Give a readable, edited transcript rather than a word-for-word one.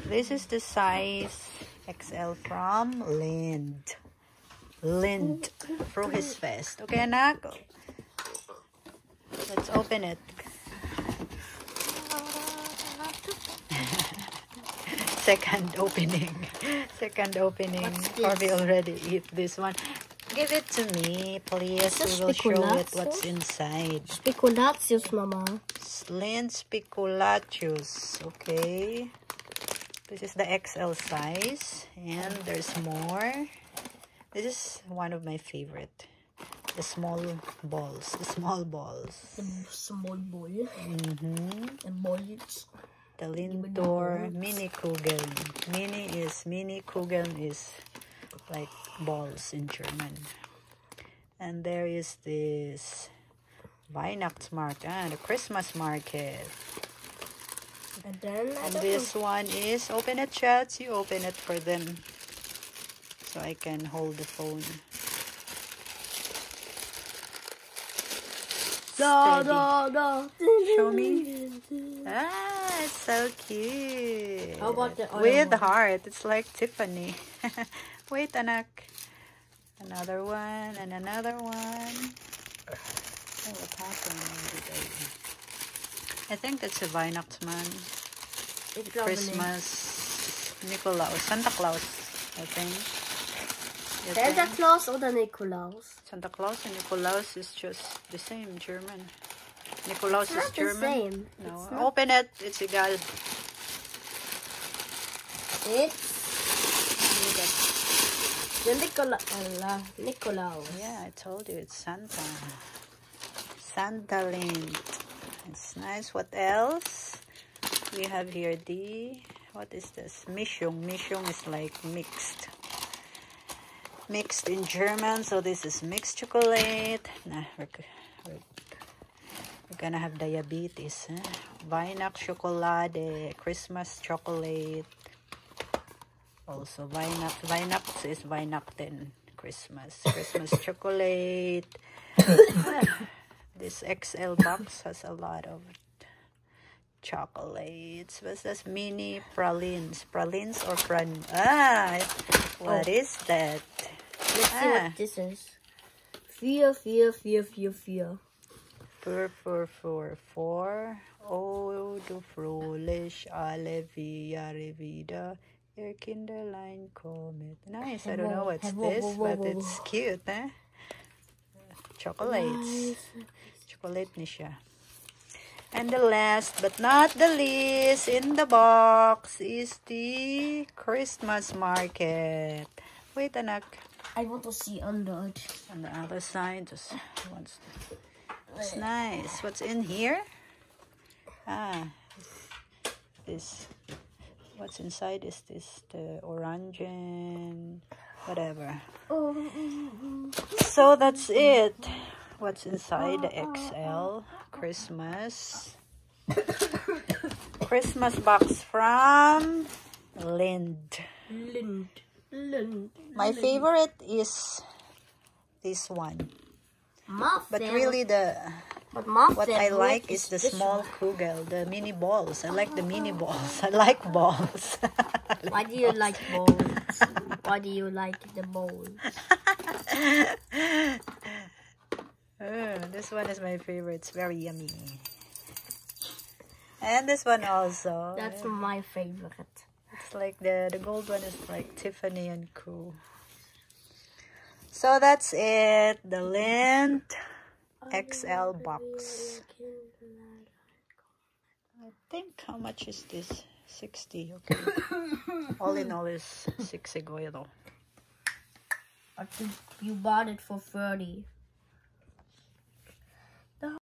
This is the size XL from Lind. Lind. Through his fist. Okay, anak? Let's open it. Second opening. Second opening. Harvey already eat this one. Give it to me, please. We will show it what's inside. Speculatius, Mama. Lind Speculatius. Okay. This is the XL size. And there's more. This is one of my favorite. The small balls. The small balls. The small ball. The balls. The Lindor Mini Kugeln. Mini Kugeln is like balls in German. And there is this Weihnachtsmarkt, the Christmas market. And then this one is open it, chats. You open it for them, so I can hold the phone. Show me. Ah, it's so cute. How about the other with one? heart? It's like Tiffany. Wait, anak. Another one and another one. Oh, what happened? I think that's a Weihnachtsmann. It's Christmas. Nikolaus. Santa Claus, I think. Santa Claus or the Nikolaus? Santa Claus and Nikolaus is just the same German. Nikolaus is Not the German. same. No, open it. It's egal. It's the Nikolaus. Yeah, I told you it's Santa. Santa Lind. It's nice. What else? We have here the, what is this? Mischung. Mischung is like mixed. Mixed in German. So this is mixed chocolate. Nah, we're gonna have diabetes. Huh? Weihnachtsschokolade. Christmas chocolate. Also Weihnachts is Weihnachten. Christmas chocolate. This XL box has a lot of chocolates. What's this? Mini pralines. Pralines or what is that? Let's see what this is. 4. Oh, du fröhlich alle wieder. Your Kinderlein kommt. Nice. I don't know what's this, but it's cute, eh? Chocolates. Nice. Chocolate ni siya. And the last but not the least in the box is the Christmas market. Wait, anak. I want to see under it. On the other side, just wants to. It's nice. What's in here? This. What's inside is this, the orange and whatever. So that's it. What's inside the XL Christmas box from Lind. My favorite is this one. But really what I like is the small kugel, the mini balls. I like the mini balls. I like balls. Why do you like balls? Why do you like the balls? This one is my favorite. It's very yummy. And this one also. That's my favorite. It's like the gold one is like Tiffany and Co. So that's it. The Lind XL box. I think, how much is this? 60. Okay. All in all is 60 euro. I think you bought it for 30.